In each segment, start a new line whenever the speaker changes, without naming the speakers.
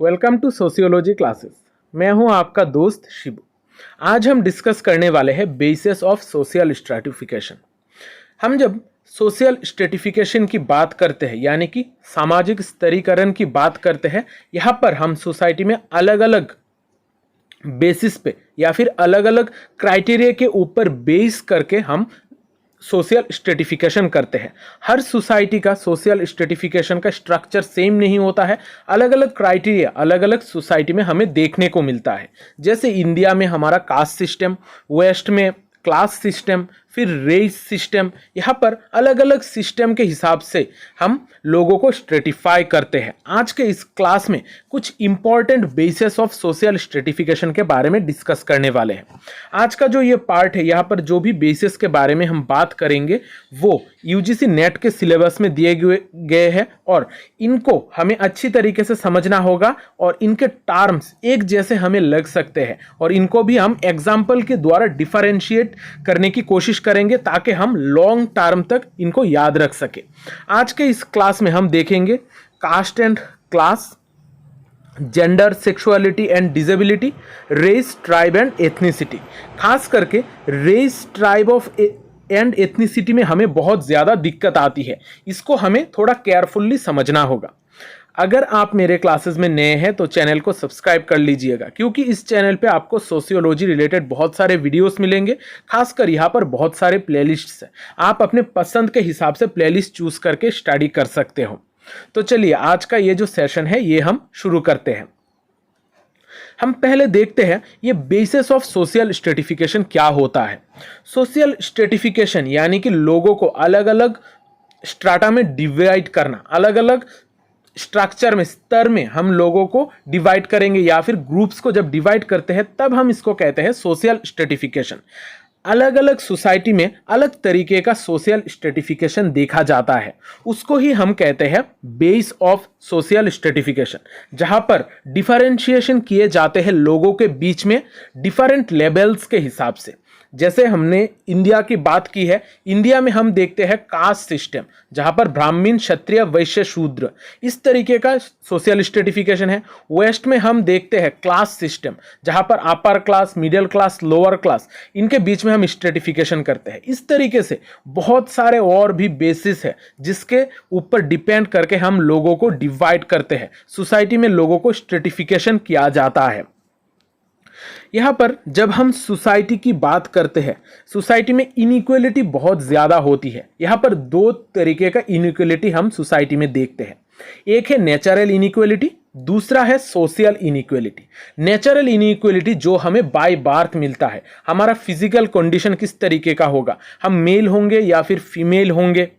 Welcome to sociology classes. मैं हूं आपका दोस्त शिबू। आज हम डिस्कस करने वाले हैं बेसिस ऑफ सोशल स्ट्रैटिफिकेशन। हम जब सोशल स्ट्रैटिफिकेशन की बात करते हैं यानी कि सामाजिक स्तरीकरण की बात करते हैं, यहाँ पर हम सोसाइटी में अलग अलग बेसिस पे या फिर अलग अलग क्राइटेरिया के ऊपर बेस करके हम सोशल स्ट्रेटिफिकेशन करते हैं। हर सोसाइटी का सोशल स्ट्रेटिफिकेशन का स्ट्रक्चर सेम नहीं होता है। अलग अलग क्राइटेरिया अलग अलग सोसाइटी में हमें देखने को मिलता है। जैसे इंडिया में हमारा कास्ट सिस्टम, वेस्ट में क्लास सिस्टम, फिर रेस सिस्टम, यहाँ पर अलग अलग सिस्टम के हिसाब से हम लोगों को स्ट्रेटिफाई करते हैं। आज के इस क्लास में कुछ important basis of social stratification के बारे में डिस्कस करने वाले हैं। आज का जो ये पार्ट है, यहाँ पर जो भी बेसिस के बारे में हम बात करेंगे वो यूजीसी नेट के सिलेबस में दिए गए हैं और इनको हमें अच्छी तरीके से समझना होगा और इनके टर्म्स एक जैसे हमें लग सकते हैं और इनको भी हम एग्जाम्पल के द्वारा डिफरेंशिएट करने की कोशिश करेंगे ताकि हम लॉन्ग टर्म तक इनको याद रख सके। आज के इस क्लास में हम देखेंगे caste and class, gender, sexuality and disability, race, tribe and ethnicity. खास करके race, tribe of and ethnicity में हमें बहुत ज़्यादा दिक्कत आती है। इसको हमें थोड़ा केयरफुल्ली समझना होगा। अगर आप मेरे क्लासेस में नए हैं तो चैनल को सब्सक्राइब कर लीजिएगा, क्योंकि इस चैनल पे आपको सोशियोलॉजी रिलेटेड बहुत सारे वीडियोस मिलेंगे। खासकर यहाँ पर बहुत सारे प्लेलिस्ट्स हैं। आप अपने पसंद के हिसाब से प्लेलिस्ट चूज करके स्टडी कर सकते हो। तो चलिए आज का ये जो सेशन है ये हम शुरू करते हैं। हम पहले देखते हैं ये बेसिस ऑफ सोशल स्ट्रेटिफिकेशन क्या होता है। सोशल स्ट्रेटिफिकेशन यानी कि लोगों को अलग अलग स्ट्राटा में डिवाइड करना, अलग अलग स्ट्रक्चर में, स्तर में हम लोगों को डिवाइड करेंगे या फिर ग्रुप्स को जब डिवाइड करते हैं तब हम इसको कहते हैं सोशल स्ट्रेटिफिकेशन। अलग अलग सोसाइटी में अलग तरीके का सोशल स्ट्रेटिफिकेशन देखा जाता है, उसको ही हम कहते हैं बेस ऑफ सोशल स्ट्रेटिफिकेशन, जहां पर डिफरेंशिएशन किए जाते हैं लोगों के बीच में डिफरेंट लेवल्स के हिसाब से। जैसे हमने इंडिया की बात की है, इंडिया में हम देखते हैं कास्ट सिस्टम, जहां पर ब्राह्मण, क्षत्रिय, वैश्य, शूद्र, इस तरीके का सोशल स्ट्रेटिफिकेशन है। वेस्ट में हम देखते हैं क्लास सिस्टम, जहां पर upper class, middle class, lower class, इनके बीच में हम स्ट्रेटिफिकेशन करते हैं। इस तरीके से बहुत सारे और भी बेसिस है जिसके ऊपर डिपेंड करके हम लोगों को डिवाइड करते हैं। सोसाइटी में लोगों को स्ट्रेटिफिकेशन किया जाता है। यहाँ पर जब हम सोसाइटी की बात करते हैं, सोसाइटी में इनइक्वालिटी बहुत ज़्यादा होती है। यहाँ पर दो तरीके का इनइक्वालिटी हम सोसाइटी में देखते हैं। एक है नेचुरल इनइक्वालिटी, दूसरा है सोशल इनइक्वालिटी। नेचुरल इनइक्वालिटी जो हमें बाय बर्थ मिलता है, हमारा फिजिकल कंडीशन किस तरीके का होगा, हम मेल होंगे या फिर फीमेल होंगे,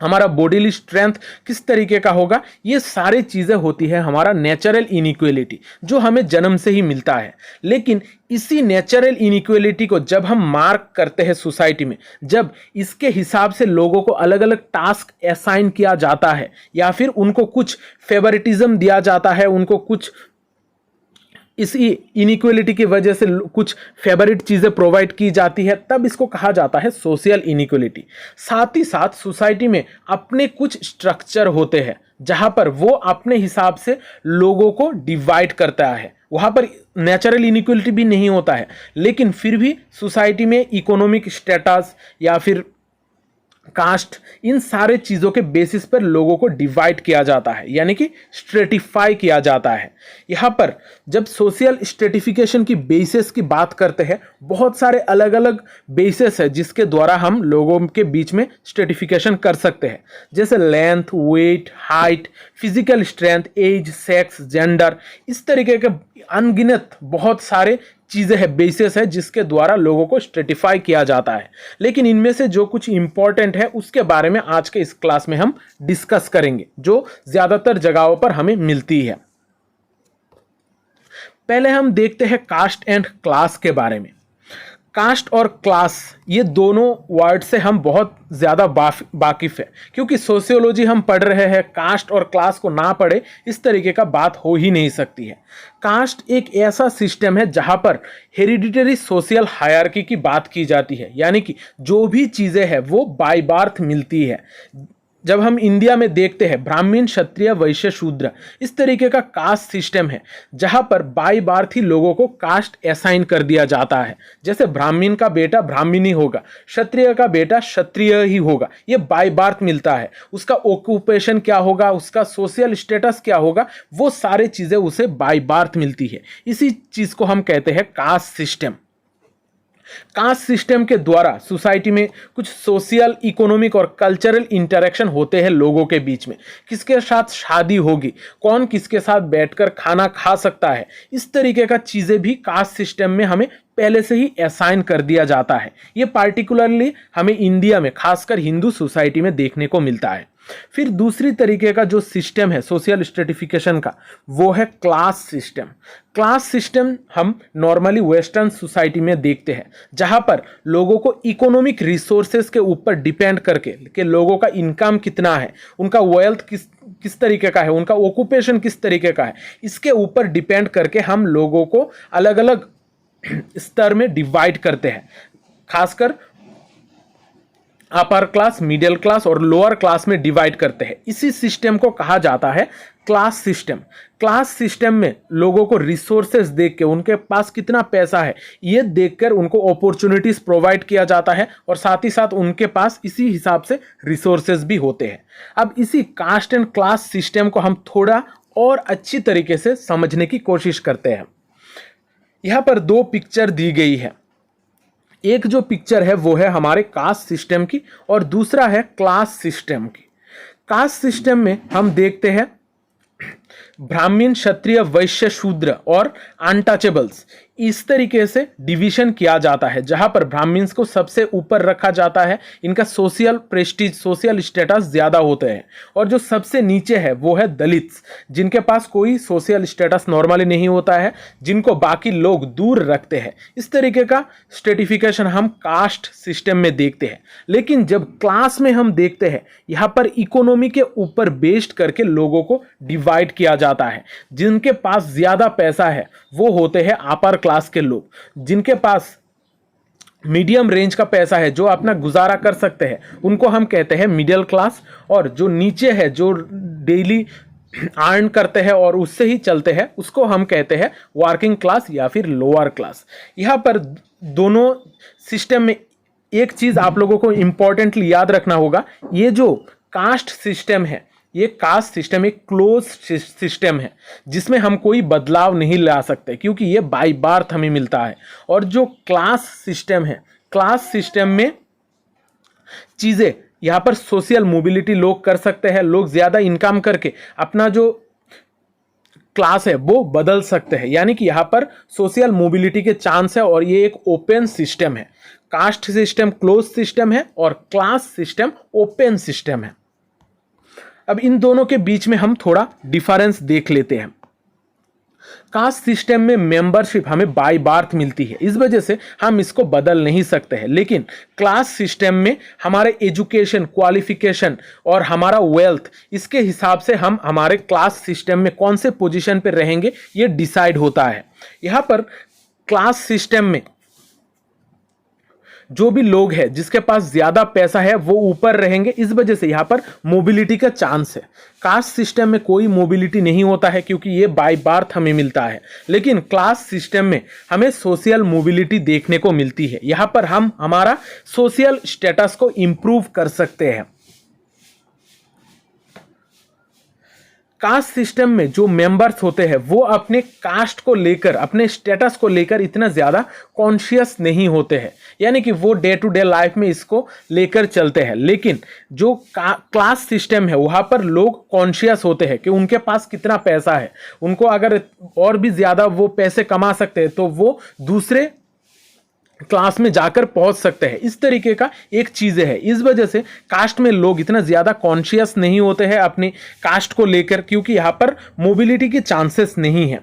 हमारा बॉडीली स्ट्रेंथ किस तरीके का होगा, ये सारी चीज़ें होती है हमारा नेचुरल इनइक्वालिटी जो हमें जन्म से ही मिलता है। लेकिन इसी नेचुरल इनइक्वालिटी को जब हम मार्क करते हैं सोसाइटी में, जब इसके हिसाब से लोगों को अलग अलग टास्क असाइन किया जाता है या फिर उनको कुछ फेवरेटिज्म दिया जाता है, उनको कुछ इसी इनइक्वालिटी की वजह से कुछ फेवरेट चीज़ें प्रोवाइड की जाती है, तब इसको कहा जाता है सोशल इनइक्वालिटी। साथ ही साथ सोसाइटी में अपने कुछ स्ट्रक्चर होते हैं जहां पर वो अपने हिसाब से लोगों को डिवाइड करता है। वहां पर नेचुरल इनइक्वालिटी भी नहीं होता है, लेकिन फिर भी सोसाइटी में इकोनॉमिक स्टेटस या फिर कास्ट, इन सारे चीज़ों के बेसिस पर लोगों को डिवाइड किया जाता है, यानी कि स्ट्रेटिफाई किया जाता है। यहाँ पर जब सोशल स्ट्रेटिफिकेशन की बेसिस की बात करते हैं, बहुत सारे अलग अलग बेसिस है जिसके द्वारा हम लोगों के बीच में स्ट्रेटिफिकेशन कर सकते हैं। जैसे length, weight, height, physical strength, age, sex, gender, इस तरीके के अनगिनत बहुत सारे चीज़ें हैं, बेसिस है जिसके द्वारा लोगों को स्ट्रेटिफाई किया जाता है। लेकिन इनमें से जो कुछ इंपॉर्टेंट है उसके बारे में आज के इस क्लास में हम डिस्कस करेंगे, जो ज़्यादातर जगहों पर हमें मिलती है। पहले हम देखते हैं कास्ट एंड क्लास के बारे में। कास्ट और क्लास, ये दोनों वर्ड से हम बहुत ज़्यादा वाकिफ है, क्योंकि सोशियोलॉजी हम पढ़ रहे हैं, कास्ट और क्लास को ना पढ़े इस तरीके का बात हो ही नहीं सकती है। कास्ट एक ऐसा सिस्टम है जहाँ पर हेरिडिटरी सोशल हायरार्की की बात की जाती है, यानी कि जो भी चीज़ें हैं वो बाय बर्थ मिलती है। जब हम इंडिया में देखते हैं ब्राह्मण, क्षत्रिय, वैश्य, शूद्र, इस तरीके का कास्ट सिस्टम है जहां पर बाई बार्थ ही लोगों को कास्ट असाइन कर दिया जाता है। जैसे ब्राह्मण का बेटा ब्राह्मण ही होगा, क्षत्रिय का बेटा क्षत्रिय ही होगा, ये बाई बार्थ मिलता है। उसका ऑक्यूपेशन क्या होगा, उसका सोशल स्टेटस क्या होगा, वो सारी चीजें उसे बाई बार्थ मिलती है। इसी चीज को हम कहते हैं कास्ट सिस्टम। कास्ट सिस्टम के द्वारा सोसाइटी में कुछ सोशल, इकोनॉमिक और कल्चरल इंटरेक्शन होते हैं लोगों के बीच में। किसके साथ शादी होगी, कौन किसके साथ बैठकर खाना खा सकता है, इस तरीके का चीजें भी कास्ट सिस्टम में हमें पहले से ही असाइन कर दिया जाता है। ये पार्टिकुलरली हमें इंडिया में खासकर हिंदू सोसाइटी में देखने को मिलता है। फिर दूसरी तरीके का जो सिस्टम है सोशल स्ट्रेटिफिकेशन का, वो है क्लास सिस्टम। क्लास सिस्टम हम नॉर्मली वेस्टर्न सोसाइटी में देखते हैं, जहां पर लोगों को इकोनॉमिक रिसोर्सेज के ऊपर डिपेंड करके कि लोगों का इनकम कितना है, उनका वेल्थ किस तरीके का है, उनका ऑक्यूपेशन किस तरीके का है, इसके ऊपर डिपेंड करके हम लोगों को अलग अलग स्तर में डिवाइड करते हैं। खासकर अपर क्लास, मिडिल क्लास और लोअर क्लास में डिवाइड करते हैं। इसी सिस्टम को कहा जाता है क्लास सिस्टम। क्लास सिस्टम में लोगों को रिसोर्सेज देख के, उनके पास कितना पैसा है ये देखकर उनको अपॉर्चुनिटीज प्रोवाइड किया जाता है और साथ ही साथ उनके पास इसी हिसाब से रिसोर्सेज भी होते हैं। अब इसी कास्ट एंड क्लास सिस्टम को हम थोड़ा और अच्छी तरीके से समझने की कोशिश करते हैं। यहां पर दो पिक्चर दी गई है। एक जो पिक्चर है वो है हमारे कास्ट सिस्टम की और दूसरा है क्लास सिस्टम की। कास्ट सिस्टम में हम देखते हैं ब्राह्मण, क्षत्रिय, वैश्य, शूद्र और अनटचेबल्स, इस तरीके से डिवीजन किया जाता है, जहां पर ब्राह्मण्स को सबसे ऊपर रखा जाता है। इनका सोशल प्रेस्टीज, सोशल स्टेटस ज्यादा होते हैं। और जो सबसे नीचे है वो है दलित्स, जिनके पास कोई सोशल स्टेटस नॉर्मली नहीं होता है, जिनको बाकी लोग दूर रखते हैं। इस तरीके का स्ट्रेटिफिकेशन हम कास्ट सिस्टम में देखते हैं। लेकिन जब क्लास में हम देखते हैं, यहाँ पर इकोनॉमी के ऊपर बेस्ड करके लोगों को डिवाइड किया जाता है। जिनके पास ज्यादा पैसा है वो होते हैं अपर क्लास के लोग, जिनके पास मीडियम रेंज का पैसा है, जो अपना गुजारा कर सकते हैं, उनको हम कहते हैं मिडिल क्लास। और जो नीचे है, जो डेली अर्न करते हैं और उससे ही चलते हैं, उसको हम कहते हैं वर्किंग क्लास या फिर लोअर क्लास। यहाँ पर दोनों सिस्टम में एक चीज आप लोगों को इंपॉर्टेंटली याद रखना होगा, ये जो कास्ट सिस्टम है, ये कास्ट सिस्टम एक क्लोज सिस्टम है जिसमें हम कोई बदलाव नहीं ला सकते, क्योंकि ये बाय बर्थ हमें मिलता है। और जो क्लास सिस्टम है, क्लास सिस्टम में चीजें यहाँ पर सोशल मोबिलिटी लोग कर सकते हैं। लोग ज्यादा इनकम करके अपना जो क्लास है वो बदल सकते हैं, यानी कि यहाँ पर सोशल मोबिलिटी के चांस है। और ये एक ओपन सिस्टम है। कास्ट सिस्टम क्लोज सिस्टम है और क्लास सिस्टम ओपन सिस्टम है। अब इन दोनों के बीच में हम थोड़ा डिफरेंस देख लेते हैं। कास्ट सिस्टम में मेंबरशिप हमें बाय बर्थ मिलती है, इस वजह से हम इसको बदल नहीं सकते हैं। लेकिन क्लास सिस्टम में हमारे एजुकेशन, क्वालिफिकेशन और हमारा वेल्थ, इसके हिसाब से हम हमारे क्लास सिस्टम में कौन से पोजीशन पे रहेंगे ये डिसाइड होता है। यहाँ पर क्लास सिस्टम में जो भी लोग हैं जिसके पास ज्यादा पैसा है वो ऊपर रहेंगे, इस वजह से यहाँ पर मोबिलिटी का चांस है। कास्ट सिस्टम में कोई मोबिलिटी नहीं होता है क्योंकि ये बाय बर्थ हमें मिलता है। लेकिन क्लास सिस्टम में हमें सोशल मोबिलिटी देखने को मिलती है। यहाँ पर हम हमारा सोशल स्टेटस को इंप्रूव कर सकते हैं। कास्ट सिस्टम में जो मेंबर्स होते हैं वो अपने कास्ट को लेकर, अपने स्टेटस को लेकर इतना ज्यादा कॉन्शियस नहीं होते हैं, यानी कि वो डे टू डे लाइफ में इसको लेकर चलते हैं। लेकिन जो क्लास सिस्टम है वहां पर लोग कॉन्शियस होते हैं कि उनके पास कितना पैसा है, उनको अगर और भी ज्यादा वो पैसे कमा सकते हैं तो वो दूसरे क्लास में जाकर पहुंच सकते हैं। इस तरीके का एक चीज है। इस वजह से कास्ट में लोग इतना ज्यादा कॉन्शियस नहीं होते हैं अपनी कास्ट को लेकर, क्योंकि यहां पर मोबिलिटी के चांसेस नहीं है।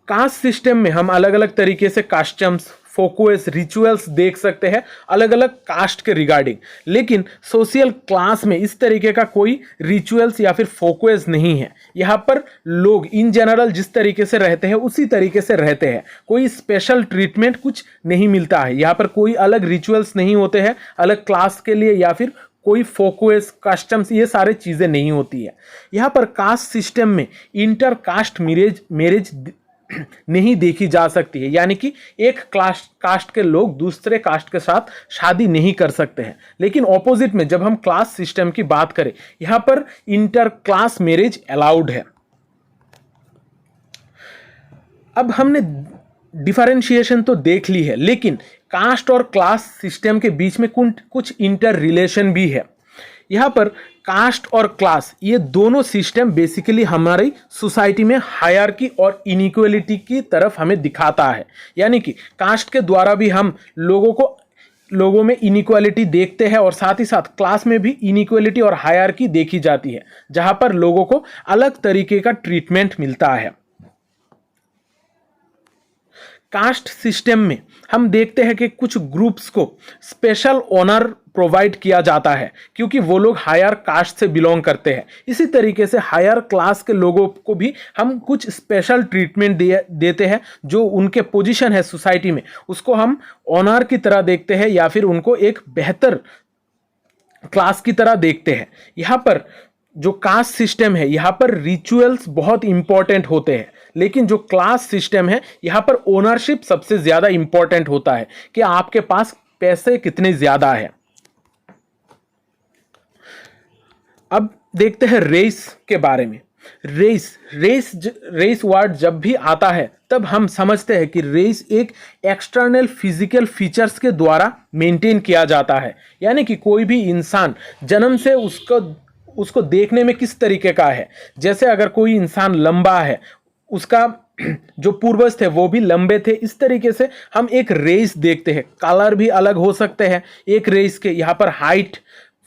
कास्ट सिस्टम में हम अलग अलग तरीके से कस्टम्स फोकोएस, रिचुअल्स देख सकते हैं अलग अलग कास्ट के रिगार्डिंग। लेकिन सोशल क्लास में इस तरीके का कोई रिचुअल्स या फिर फोकोएस नहीं है। यहाँ पर लोग इन जनरल जिस तरीके से रहते हैं उसी तरीके से रहते हैं, कोई स्पेशल ट्रीटमेंट कुछ नहीं मिलता है। यहाँ पर कोई अलग रिचुअल्स नहीं होते हैं अलग क्लास के लिए, या फिर कोई फोकोएस, कस्टम्स, ये सारे चीज़ें नहीं होती है। यहाँ पर कास्ट सिस्टम में इंटर कास्ट मैरिज नहीं देखी जा सकती है, यानी कि एक कास्ट के लोग दूसरे कास्ट के साथ शादी नहीं कर सकते हैं। लेकिन ऑपोजिट में जब हम क्लास सिस्टम की बात करें, यहाँ पर इंटर क्लास मैरिज अलाउड है। अब हमने डिफरेंशिएशन तो देख ली है, लेकिन कास्ट और क्लास सिस्टम के बीच में कुछ इंटर रिलेशन भी है। यहाँ पर कास्ट और क्लास ये दोनों सिस्टम बेसिकली हमारी सोसाइटी में हायरार्की और इनइक्वालिटी की तरफ हमें दिखाता है। यानी कि कास्ट के द्वारा भी हम लोगों में इनइक्वालिटी देखते हैं, और साथ ही साथ क्लास में भी इनइक्वालिटी और हायरार्की देखी जाती है, जहां पर लोगों को अलग तरीके का ट्रीटमेंट मिलता है। कास्ट सिस्टम में हम देखते हैं कि कुछ ग्रुप्स को स्पेशल ऑनर प्रोवाइड किया जाता है क्योंकि वो लोग हायर कास्ट से बिलोंग करते हैं। इसी तरीके से हायर क्लास के लोगों को भी हम कुछ स्पेशल ट्रीटमेंट देते हैं। जो उनके पोजीशन है सोसाइटी में उसको हम ऑनर की तरह देखते हैं, या फिर उनको एक बेहतर क्लास की तरह देखते हैं। यहाँ पर जो कास्ट सिस्टम है यहाँ पर रिचुअल्स बहुत इंपॉर्टेंट होते हैं, लेकिन जो क्लास सिस्टम है यहाँ पर ओनरशिप सबसे ज्यादा इंपॉर्टेंट होता है कि आपके पास पैसे कितने ज्यादा है। अब देखते हैं रेस के बारे में। रेस वर्ड जब भी आता है तब हम समझते हैं कि रेस एक एक्सटर्नल फिजिकल फीचर्स के द्वारा मेंटेन किया जाता है। यानी कि कोई भी इंसान जन्म से उसको देखने में किस तरीके का है। जैसे अगर कोई इंसान लंबा है, उसका जो पूर्वज थे वो भी लंबे थे, इस तरीके से हम एक रेस देखते हैं। कलर भी अलग हो सकते हैं एक रेस के, यहाँ पर हाइट,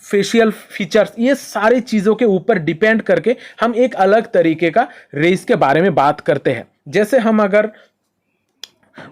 फेशियल फीचर्स, ये सारी चीज़ों के ऊपर डिपेंड करके हम एक अलग तरीके का रेस के बारे में बात करते हैं। जैसे हम अगर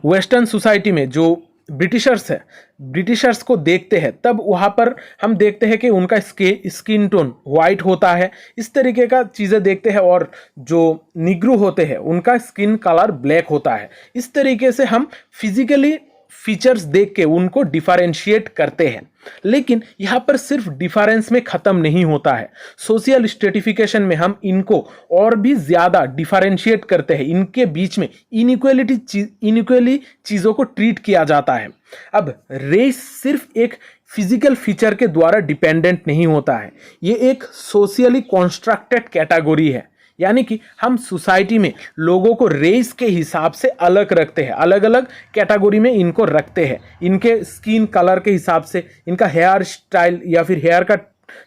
वेस्टर्न सोसाइटी में जो ब्रिटिशर्स को देखते हैं तब वहाँ पर हम देखते हैं कि उनका स्किन टोन वाइट होता है, इस तरीके का चीज़ें देखते हैं। और जो निग्रो होते हैं उनका स्किन कलर ब्लैक होता है। इस तरीके से हम फिजिकली फीचर्स देख के उनको डिफरेंशिएट करते हैं। लेकिन यहाँ पर सिर्फ डिफरेंस में ख़त्म नहीं होता है। सोशल स्ट्रेटिफिकेशन में हम इनको और भी ज़्यादा डिफरेंशिएट करते हैं। इनके बीच में इनइक्वली चीज़ों को ट्रीट किया जाता है। अब रेस सिर्फ एक फिजिकल फीचर के द्वारा डिपेंडेंट नहीं होता है, ये एक सोशली कॉन्स्ट्रक्टेड कैटेगरी है। यानी कि हम सोसाइटी में लोगों को रेस के हिसाब से अलग रखते हैं, अलग अलग कैटेगरी में इनको रखते हैं। इनके स्किन कलर के हिसाब से, इनका हेयर स्टाइल या फिर हेयर का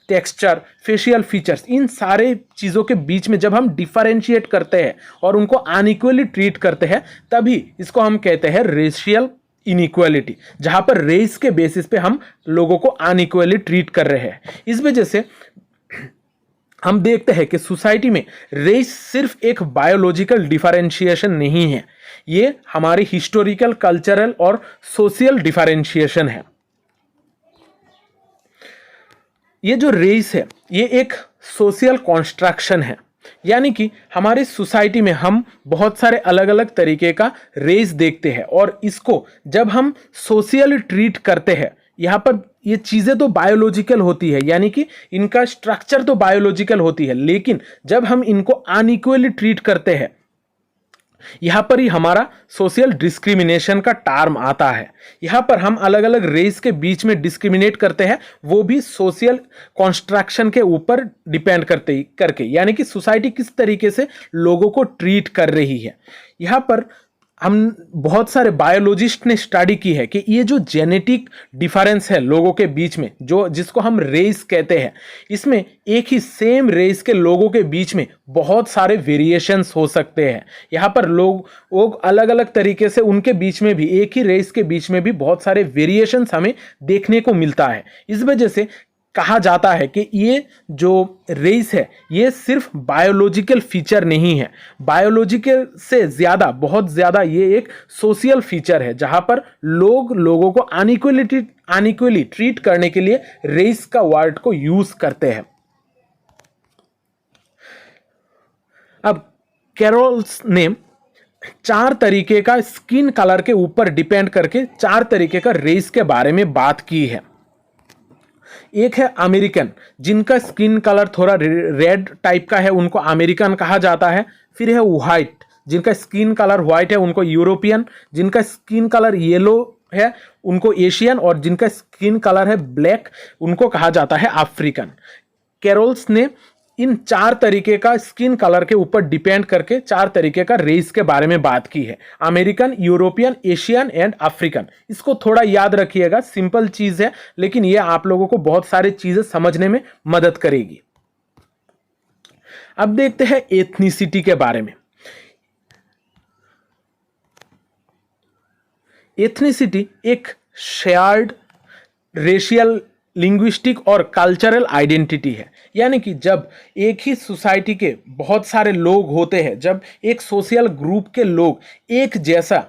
टेक्सचर, फेशियल फीचर्स, इन सारे चीज़ों के बीच में जब हम डिफरेंशिएट करते हैं और उनको अनइक्वली ट्रीट करते हैं, तभी इसको हम कहते हैं रेशियल इनइक्वालिटी, जहाँ पर रेस के बेसिस पे हम लोगों को अनइक्वली ट्रीट कर रहे हैं। इस वजह से हम देखते हैं कि सोसाइटी में रेस सिर्फ एक बायोलॉजिकल डिफरेंशिएशन नहीं है, ये हमारी हिस्टोरिकल, कल्चरल और सोशल डिफरेंशिएशन है। ये जो रेस है ये एक सोशल कॉन्स्ट्रक्शन है। यानी कि हमारी सोसाइटी में हम बहुत सारे अलग अलग तरीके का रेस देखते हैं, और इसको जब हम सोशली ट्रीट करते हैं, यहाँ पर ये चीज़ें तो बायोलॉजिकल होती है, यानी कि इनका स्ट्रक्चर तो बायोलॉजिकल होती है, लेकिन जब हम इनको अनइक्वली ट्रीट करते हैं, यहाँ पर ही हमारा सोशल डिस्क्रिमिनेशन का टर्म आता है। यहाँ पर हम अलग अलग रेस के बीच में डिस्क्रिमिनेट करते हैं, वो भी सोशल कॉन्स्ट्रक्शन के ऊपर डिपेंड करके, यानी कि सोसाइटी किस तरीके से लोगों को ट्रीट कर रही है। यहाँ पर हम बहुत सारे बायोलॉजिस्ट ने स्टडी की है कि ये जो जेनेटिक डिफरेंस है लोगों के बीच में, जो जिसको हम रेस कहते हैं, इसमें एक ही सेम रेस के लोगों के बीच में बहुत सारे वेरिएशंस हो सकते हैं। यहाँ पर लोग अलग अलग तरीके से, उनके बीच में भी, एक ही रेस के बीच में भी बहुत सारे वेरिएशंस हमें देखने को मिलता है। इस वजह से कहा जाता है कि ये जो रेस है ये सिर्फ बायोलॉजिकल फीचर नहीं है, बायोलॉजिकल से ज़्यादा, बहुत ज़्यादा ये एक सोशल फीचर है, जहाँ पर लोगों को अनइक्वली ट्रीट करने के लिए रेस का वर्ड को यूज़ करते हैं। अब कैरोल्स ने 4 तरीके का स्किन कलर के ऊपर डिपेंड करके 4 तरीके का रेस के बारे में बात की है। एक है अमेरिकन, जिनका स्किन कलर थोड़ा रेड टाइप का है, उनको अमेरिकन कहा जाता है। फिर है व्हाइट, जिनका स्किन कलर व्हाइट है, उनको यूरोपियन। जिनका स्किन कलर येलो है उनको एशियन, और जिनका स्किन कलर है ब्लैक उनको कहा जाता है अफ्रीकन। कैरोल्स ने इन 4 तरीके का स्किन कलर के ऊपर डिपेंड करके 4 तरीके का रेस के बारे में बात की है, American, European, Asian and African. इसको थोड़ा याद रखिएगा, सिंपल चीज है, लेकिन ये आप लोगों को बहुत सारी चीजें समझने में मदद करेगी। अब देखते हैं एथनिसिटी के बारे में। एथनिसिटी एक शेयर्ड रेशियल, लिंग्विस्टिक और कल्चरल आइडेंटिटी है। यानी कि जब एक ही सोसाइटी के बहुत सारे लोग होते हैं, जब एक सोशल ग्रुप के लोग एक जैसा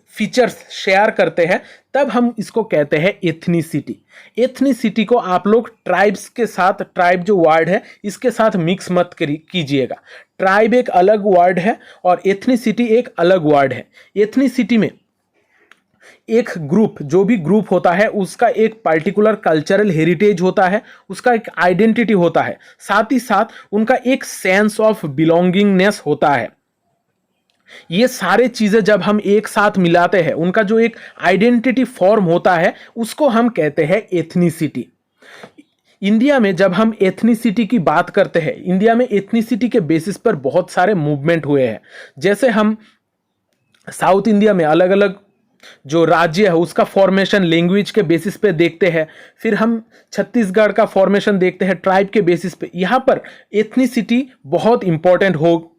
फीचर्स शेयर करते हैं, तब हम इसको कहते हैं एथनिसिटी। एथनिसिटी को आप लोग ट्राइब्स के साथ, ट्राइब जो वर्ड है इसके साथ मिक्स मत कीजिएगा। ट्राइब एक अलग वर्ड है और एथनिसिटी एक अलग वर्ड है। एथनिसिटी में एक ग्रुप, जो भी ग्रुप होता है उसका एक पर्टिकुलर कल्चरल हेरिटेज होता है, उसका एक आइडेंटिटी होता है, साथ ही साथ उनका एक सेंस ऑफ बिलोंगिंगनेस होता है। ये सारे चीजें जब हम एक साथ मिलाते हैं, उनका जो एक आइडेंटिटी फॉर्म होता है उसको हम कहते हैं एथनिसिटी। इंडिया में जब हम एथनिसिटी की बात करते हैं, इंडिया में एथनिसिटी के बेसिस पर बहुत सारे मूवमेंट हुए हैं। जैसे हम साउथ इंडिया में अलग अलग जो राज्य है उसका फॉर्मेशन लैंग्वेज के बेसिस पे देखते हैं। फिर हम छत्तीसगढ़ का फॉर्मेशन देखते हैं ट्राइब के बेसिस पे। यहाँ पर एथनिसिटी बहुत इंपॉर्टेंट हो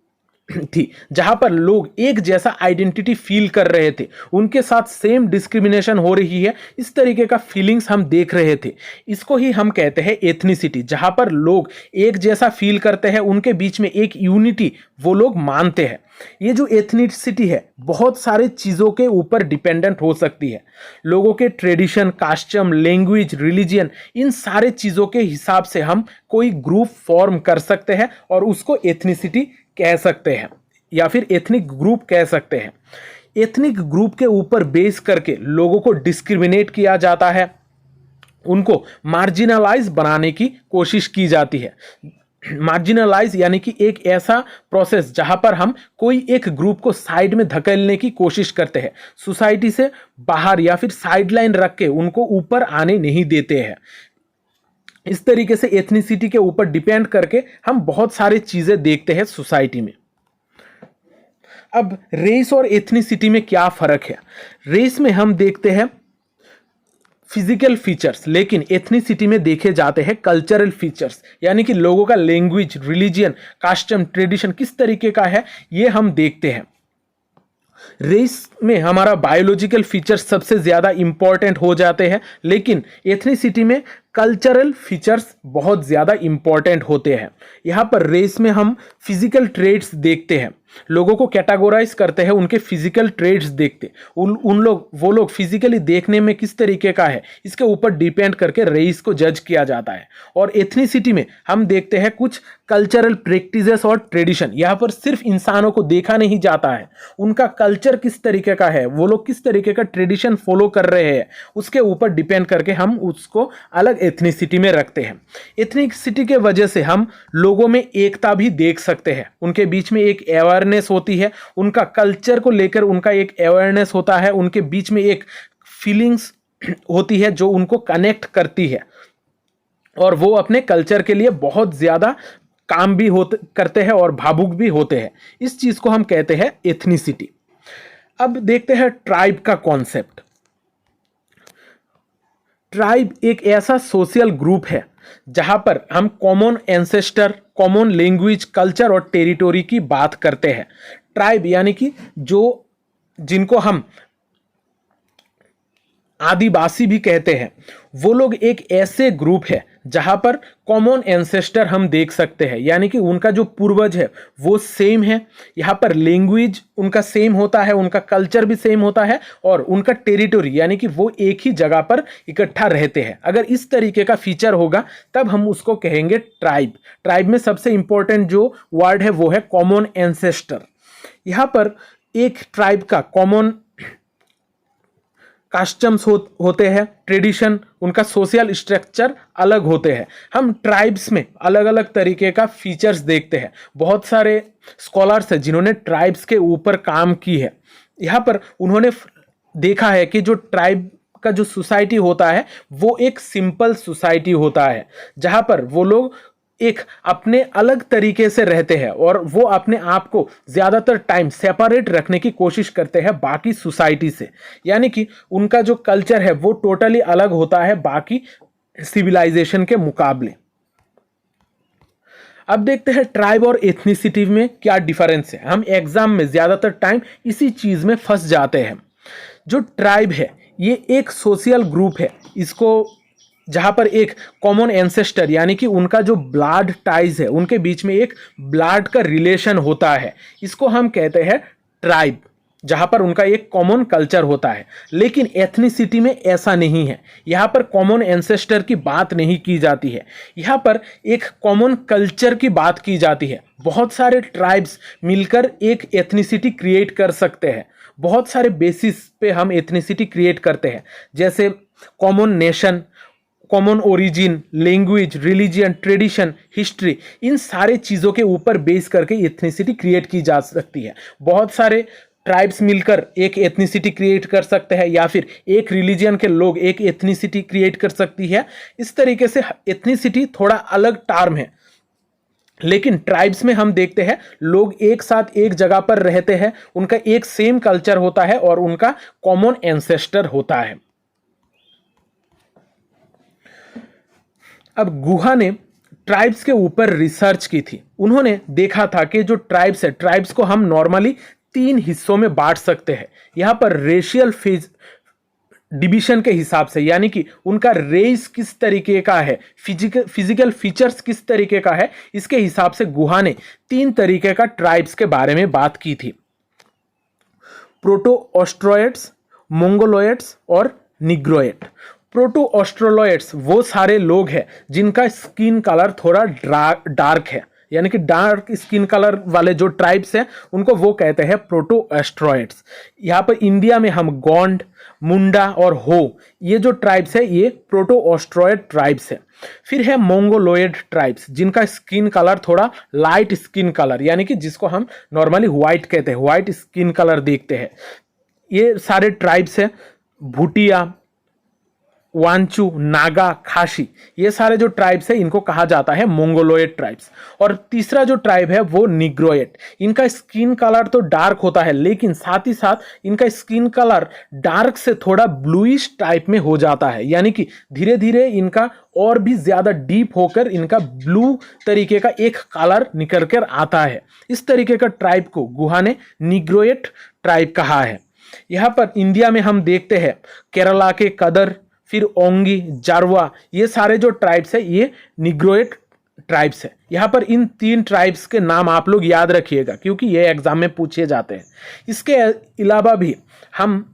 थी, जहां पर लोग एक जैसा आइडेंटिटी फील कर रहे थे, उनके साथ सेम डिस्क्रिमिनेशन हो रही है, इस तरीके का फीलिंग्स हम देख रहे थे। इसको ही हम कहते हैं एथनिसिटी, जहां पर लोग एक जैसा फील करते हैं, उनके बीच में एक यूनिटी वो लोग मानते हैं। ये जो एथनिसिटी है बहुत सारे चीज़ों के ऊपर डिपेंडेंट हो सकती है। लोगों के ट्रेडिशन, कास्टम, लैंग्वेज, रिलीजन, इन सारे चीज़ों के हिसाब से हम कोई ग्रुप फॉर्म कर सकते हैं और उसको एथनिसिटी कह सकते हैं या फिर एथनिक ग्रुप कह सकते हैं। एथनिक ग्रुप के ऊपर बेस करके लोगों को डिस्क्रिमिनेट किया जाता है, उनको मार्जिनलाइज बनाने की कोशिश की जाती है। मार्जिनलाइज यानी कि एक ऐसा प्रोसेस जहां पर हम कोई एक ग्रुप को साइड में धकेलने की कोशिश करते हैं, सोसाइटी से बाहर या फिर साइडलाइन रख के उनको ऊपर आने नहीं देते हैं। इस तरीके से एथनिसिटी के ऊपर डिपेंड करके हम बहुत सारी चीजें देखते हैं सोसाइटी में। अब रेस और एथनिसिटी में क्या फर्क है? रेस में हम देखते हैं फिजिकल फीचर्स, लेकिन एथनिसिटी में देखे जाते हैं कल्चरल फीचर्स, यानी कि लोगों का लैंग्वेज, रिलीजन, कास्टम, ट्रेडिशन किस तरीके का है ये हम देखते हैं। रेस में हमारा बायोलॉजिकल फीचर्स सबसे ज़्यादा इंपॉर्टेंट हो जाते हैं, लेकिन एथनिसिटी में कल्चरल फीचर्स बहुत ज़्यादा इंपॉर्टेंट होते हैं। यहाँ पर रेस में हम फिजिकल ट्रेड्स देखते हैं, लोगों को कैटेगोराइज करते हैं, उनके फिजिकल ट्रेड्स देखते, वो लोग फिजिकली देखने में किस तरीके का है इसके ऊपर डिपेंड करके रेस को जज किया जाता है। और एथनिसिटी में हम देखते हैं कुछ कल्चरल प्रैक्टिसेस और ट्रेडिशन। यहाँ पर सिर्फ इंसानों को देखा नहीं जाता है, उनका कल्चर किस तरीके का है, वो लोग किस तरीके का ट्रेडिशन फॉलो कर रहे हैं, उसके ऊपर डिपेंड करके हम उसको अलग एथनिसिटी में रखते हैं। एथनिसिटी के वजह से हम लोगों में एकता भी देख सकते हैं, उनके बीच में एक अवेयरनेस होती है, उनका कल्चर को लेकर उनका एक अवेयरनेस होता है, उनके बीच में एक फीलिंग्स होती है जो उनको कनेक्ट करती है, और वो अपने कल्चर के लिए बहुत ज़्यादा काम भी करते हैं और भावुक भी होते हैं। इस चीज़ को हम कहते हैं एथनिसिटी। अब देखते हैं ट्राइब का कॉन्सेप्ट। ट्राइब एक ऐसा सोशल ग्रुप है जहां पर हम common ancestor, common language, culture और टेरिटोरी की बात करते हैं। ट्राइब यानी कि जिनको हम आदिवासी भी कहते हैं, वो लोग एक ऐसे ग्रुप है जहां पर कॉमन एंसेस्टर हम देख सकते हैं, यानी कि उनका जो पूर्वज है वो सेम है। यहाँ पर लैंग्वेज उनका सेम होता है, उनका कल्चर भी सेम होता है, और उनका टेरिटोरी यानी कि वो एक ही जगह पर इकट्ठा रहते हैं। अगर इस तरीके का फीचर होगा तब हम उसको कहेंगे ट्राइब। ट्राइब में सबसे इंपॉर्टेंट जो वर्ड है वो है कॉमन एंसेस्टर। यहाँ पर एक ट्राइब का कॉमन कस्टम्स होते हैं, ट्रेडिशन, उनका सोशल स्ट्रक्चर अलग होते हैं। हम ट्राइब्स में अलग अलग तरीके का फीचर्स देखते हैं। बहुत सारे स्कॉलर्स हैं जिन्होंने ट्राइब्स के ऊपर काम की है। यहाँ पर उन्होंने देखा है कि जो ट्राइब का जो सोसाइटी होता है वो एक सिंपल सोसाइटी होता है, जहाँ पर वो लोग एक अपने अलग तरीके से रहते हैं और वो अपने आप को ज़्यादातर टाइम सेपरेट रखने की कोशिश करते हैं बाकी सोसाइटी से। यानी कि उनका जो कल्चर है वो टोटली अलग होता है बाकी सिविलाइजेशन के मुकाबले। अब देखते हैं ट्राइब और एथनिसिटी में क्या डिफरेंस है। हम एग्जाम में ज़्यादातर टाइम इसी चीज़ में फंस जाते हैं। जो ट्राइब है ये एक सोशल ग्रुप है, इसको जहाँ पर एक कॉमन एंसेस्टर यानी कि उनका जो ब्लड टाइज है, उनके बीच में एक ब्लड का रिलेशन होता है, इसको हम कहते हैं ट्राइब, जहाँ पर उनका एक कॉमन कल्चर होता है। लेकिन एथनिसिटी में ऐसा नहीं है। यहाँ पर कॉमन एंसेस्टर की बात नहीं की जाती है, यहाँ पर एक कॉमन कल्चर की बात की जाती है। बहुत सारे ट्राइब्स मिलकर एक एथनिसिटी क्रिएट कर सकते हैं। बहुत सारे बेसिस पे हम एथनिसिटी क्रिएट करते हैं, जैसे common nation, common origin, language, religion, tradition, history, इन सारे चीज़ों के ऊपर बेस करके एथनिसिटी क्रिएट की जा सकती है। बहुत सारे ट्राइब्स मिलकर एक एथनिसिटी क्रिएट कर सकते हैं, या फिर एक रिलीजियन के लोग एक एथनिसिटी क्रिएट कर सकती है। इस तरीके से एथनिसिटी थोड़ा अलग टर्म है। लेकिन ट्राइब्स में हम देखते हैं लोग एक साथ एक जगह पर रहते हैं, उनका एक सेम कल्चर होता है और उनका कॉमन एंसेस्टर होता है। अब गुहा ने ट्राइब्स के ऊपर रिसर्च की थी। उन्होंने देखा था कि जो ट्राइब्स है, ट्राइब्स को हम नॉर्मली 3 हिस्सों में बांट सकते हैं। यहाँ पर रेशियल डिवीजन के हिसाब से, यानी कि उनका रेस किस तरीके का है, फिजिकल फीचर्स किस तरीके का है, इसके हिसाब से गुहा ने 3 तरीके का ट्राइब्स के बारे में बात की थी। प्रोटो ऑस्ट्रोइड्स, मंगोलोइड्स और निग्रोइड। प्रोटो ऑस्ट्रोलॉइड्स वो सारे लोग हैं जिनका स्किन कलर थोड़ा डार्क है, यानी कि डार्क स्किन कलर वाले जो ट्राइब्स हैं उनको वो कहते हैं प्रोटो ऑस्ट्रोइड्स। यहाँ पर इंडिया में हम गोंड, मुंडा और हो, ये जो ट्राइब्स है ये प्रोटो ऑस्ट्रोइड ट्राइब्स है। फिर है मंगोलोइड ट्राइब्स, जिनका स्किन कलर थोड़ा लाइट स्किन कलर, यानी कि जिसको हम नॉर्मली व्हाइट कहते हैं, व्हाइट स्किन कलर देखते हैं। ये सारे ट्राइब्स है। भूटिया, वांचू, नागा, खासी, ये सारे जो ट्राइब्स है इनको कहा जाता है मंगोलोइड ट्राइब्स। और तीसरा जो ट्राइब है वो निग्रोइड। इनका स्किन कलर तो डार्क होता है, लेकिन साथ ही साथ इनका स्किन कलर डार्क से थोड़ा ब्लूइश टाइप में हो जाता है, यानी कि धीरे धीरे इनका और भी ज्यादा डीप होकर इनका ब्लू तरीके का एक कलर निकल कर आता है। इस तरीके का ट्राइब को गुहा ने निग्रोइड ट्राइब कहा है। यहाँ पर इंडिया में हम देखते हैं केरला के कदर, फिर ओंगी, जारवा, ये सारे जो ट्राइब्स है ये निग्रोइड ट्राइब्स है। यहाँ पर इन 3 ट्राइब्स के नाम आप लोग याद रखिएगा, क्योंकि ये एग्जाम में पूछे जाते हैं। इसके अलावा भी हम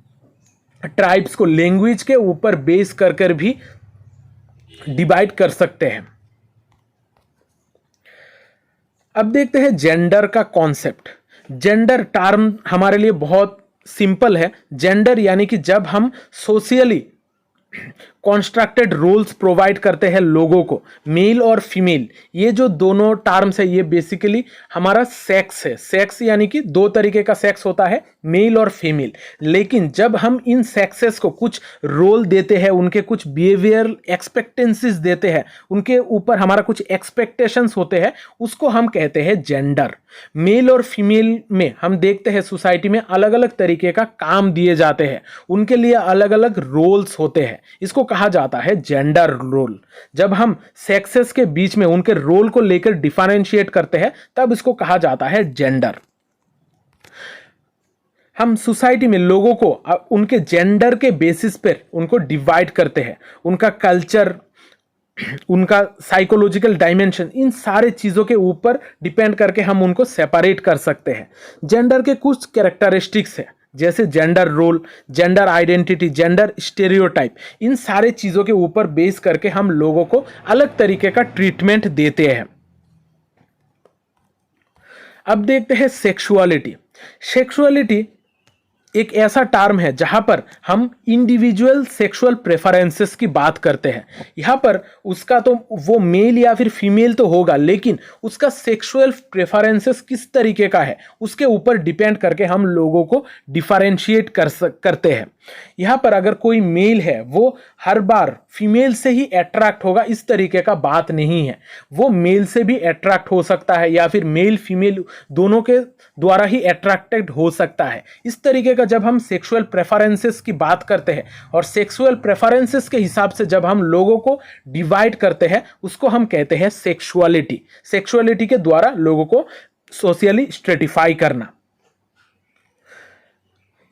ट्राइब्स को लैंग्वेज के ऊपर बेस कर कर भी डिवाइड कर सकते हैं। अब देखते हैं जेंडर का कॉन्सेप्ट। जेंडर टर्म हमारे लिए बहुत सिंपल है। जेंडर यानी कि जब हम सोशली कॉन्स्ट्रक्टेड रोल्स प्रोवाइड करते हैं लोगों को, मेल और फीमेल, ये जो दोनों टर्म्स है ये बेसिकली हमारा सेक्स है। सेक्स यानी कि 2 तरीके का सेक्स होता है, मेल और फीमेल। लेकिन जब हम इन सेक्सेस को कुछ रोल देते हैं, उनके कुछ बिहेवियर एक्सपेक्टेंसीज देते हैं, उनके ऊपर हमारा कुछ एक्सपेक्टेशंस होते हैं, उसको हम कहते हैं जेंडर। मेल और फीमेल में हम देखते हैं सोसाइटी में अलग अलग तरीके का काम दिए जाते हैं, उनके लिए अलग अलग रोल्स होते हैं, इसको कहा जाता है जेंडर रोल। जब हम सेक्सेस के बीच में उनके रोल को लेकर डिफरेंशिएट करते हैं तब इसको कहा जाता है जेंडर। हम सोसाइटी में लोगों को उनके जेंडर के बेसिस पर उनको डिवाइड करते हैं। उनका कल्चर, उनका साइकोलॉजिकल डायमेंशन, इन सारे चीज़ों के ऊपर डिपेंड करके हम उनको सेपरेट कर सकते हैं। जेंडर के कुछ कैरेक्टरिस्टिक्स है, जैसे gender role, gender identity, gender stereotype, इन सारे चीज़ों के ऊपर बेस करके हम लोगों को अलग तरीके का ट्रीटमेंट देते हैं। अब देखते हैं सेक्सुअलिटी। सेक्सुअलिटी एक ऐसा टर्म है जहां पर हम इंडिविजुअल सेक्सुअल प्रेफरेंसेस की बात करते हैं। यहाँ पर उसका तो वो मेल या फिर फीमेल तो होगा, लेकिन उसका सेक्सुअल प्रेफरेंसेस किस तरीके का है उसके ऊपर डिपेंड करके हम लोगों को डिफरेंशिएट करते हैं। यहाँ पर अगर कोई मेल है वो हर बार फीमेल से ही अट्रैक्ट होगा, इस तरीके का बात नहीं है। वो मेल से भी अट्रैक्ट हो सकता है या फिर मेल फीमेल दोनों के द्वारा ही अट्रैक्टेड हो सकता है। इस तरीके का जब हम सेक्सुअल प्रेफरेंसेस की बात करते हैं और सेक्सुअल प्रेफरेंसेस के हिसाब से जब हम लोगों को डिवाइड करते हैं, उसको हम कहते हैं सेक्सुअलिटी। सेक्सुअलिटी के द्वारा लोगों को सोशली स्ट्रेटिफाई करना।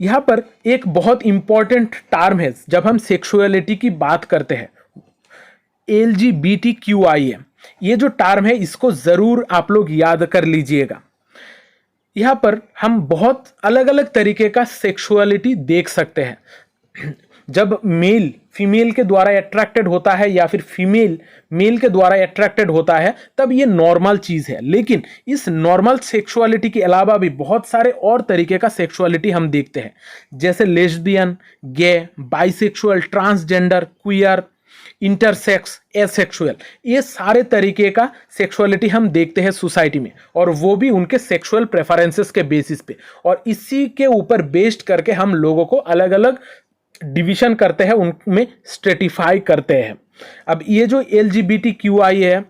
यहां पर एक बहुत इंपॉर्टेंट टर्म है जब हम सेक्सुअलिटी की बात करते हैं, LGBTQIA। ये जो टर्म है इसको जरूर आप लोग याद कर लीजिएगा। यहाँ पर हम बहुत अलग अलग तरीके का सेक्सुअलिटी देख सकते हैं। जब मेल फीमेल के द्वारा अट्रैक्टेड होता है या फिर फीमेल मेल के द्वारा अट्रैक्टेड होता है, तब ये नॉर्मल चीज़ है। लेकिन इस नॉर्मल सेक्सुअलिटी के अलावा भी बहुत सारे और तरीके का सेक्सुअलिटी हम देखते हैं, जैसे lesbian, gay, bisexual, transgender, queer, intersex, asexual. ये सारे तरीके का सेक्सुअलिटी हम देखते हैं सोसाइटी में, और वो भी उनके सेक्सुअल प्रेफरेंसेस के बेसिस पे। और इसी के ऊपर बेस्ड करके हम लोगों को अलग अलग डिवीजन करते हैं, उनमें स्ट्रेटिफाई करते हैं। अब ये जो LGBTQI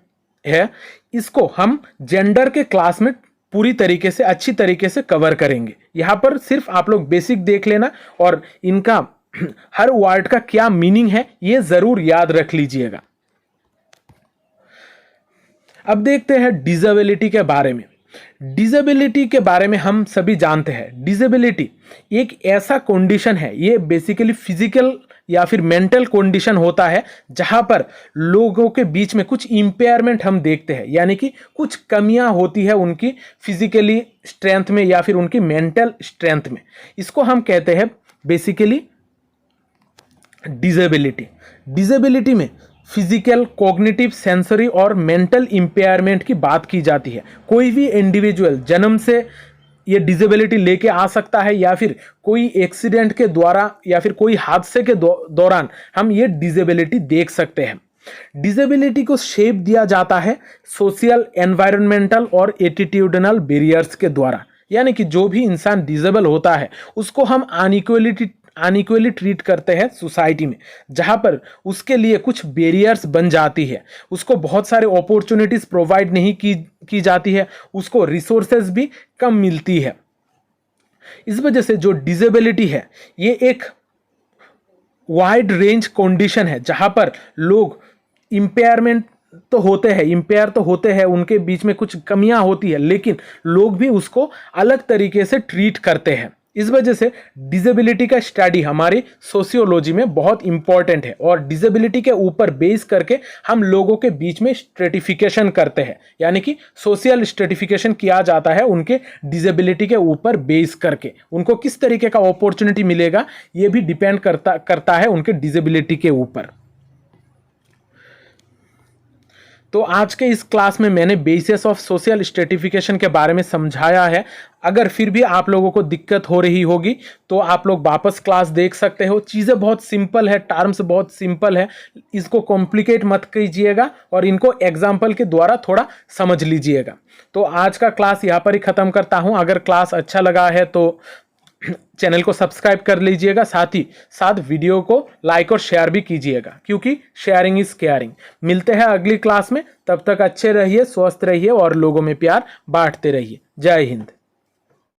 है इसको हम जेंडर के क्लास में पूरी तरीके से अच्छी तरीके से कवर करेंगे। यहाँ पर सिर्फ आप लोग बेसिक देख लेना और इनका हर वर्ड का क्या मीनिंग है ये जरूर याद रख लीजिएगा। अब देखते हैं डिसेबिलिटी के बारे में। डिसेबिलिटी के बारे में हम सभी जानते हैं, डिसेबिलिटी एक ऐसा कंडीशन है, ये बेसिकली फिजिकल या फिर मेंटल कंडीशन होता है जहां पर लोगों के बीच में कुछ इंपेयरमेंट हम देखते हैं, यानी कि कुछ कमियां होती है उनकी फिजिकली स्ट्रेंथ में या फिर उनकी मेंटल स्ट्रेंथ में। इसको हम कहते हैं बेसिकली डिसेबिलिटी। डिसेबिलिटी में फिजिकल, कॉग्निटिव, सेंसरी और मेंटल इंपेयरमेंट की बात की जाती है। कोई भी इंडिविजुअल जन्म से ये डिसेबिलिटी लेके आ सकता है या फिर कोई एक्सीडेंट के द्वारा या फिर कोई हादसे के दौरान हम ये डिसेबिलिटी देख सकते हैं। डिसेबिलिटी को शेप दिया जाता है सोशल, एनवायरमेंटल और एटीट्यूडनल बैरियर्स के द्वारा, यानी कि जो भी इंसान डिसेबल होता है उसको हम अनइक्वली ट्रीट करते हैं सोसाइटी में, जहां पर उसके लिए कुछ बैरियर्स बन जाती है, उसको बहुत सारे अपॉर्चुनिटीज प्रोवाइड नहीं की जाती है, उसको रिसोर्सेज भी कम मिलती है। इस वजह से जो डिसेबिलिटी है ये एक वाइड रेंज कंडीशन है जहां पर लोग इंपेयर तो होते हैं, उनके बीच में कुछ कमियां होती है, लेकिन लोग भी उसको अलग तरीके से ट्रीट करते हैं। इस वजह से डिसेबिलिटी का स्टडी हमारी सोशियोलॉजी में बहुत इंपॉर्टेंट है, और डिसेबिलिटी के ऊपर बेस करके हम लोगों के बीच में स्ट्रेटिफिकेशन करते हैं, यानी कि सोशल स्ट्रेटिफिकेशन किया जाता है उनके डिसेबिलिटी के ऊपर बेस करके। उनको किस तरीके का अपॉर्चुनिटी मिलेगा ये भी डिपेंड करता है उनके डिसेबिलिटी के ऊपर। तो आज के इस क्लास में मैंने बेसिस ऑफ सोशल स्ट्रेटिफिकेशन के बारे में समझाया है। अगर फिर भी आप लोगों को दिक्कत हो रही होगी तो आप लोग वापस क्लास देख सकते हो। चीज़ें बहुत सिंपल है, टर्म्स बहुत सिंपल है, इसको कॉम्प्लिकेट मत कीजिएगा और इनको एग्जाम्पल के द्वारा थोड़ा समझ लीजिएगा। तो आज का क्लास यहाँ पर ही ख़त्म करता हूँ। अगर क्लास अच्छा लगा है तो चैनल को सब्सक्राइब कर लीजिएगा, साथ ही साथ वीडियो को लाइक और शेयर भी कीजिएगा, क्योंकि शेयरिंग इज केयरिंग। मिलते हैं अगली क्लास में, तब तक अच्छे रहिए, स्वस्थ रहिए और लोगों में प्यार बांटते रहिए। जय हिंद।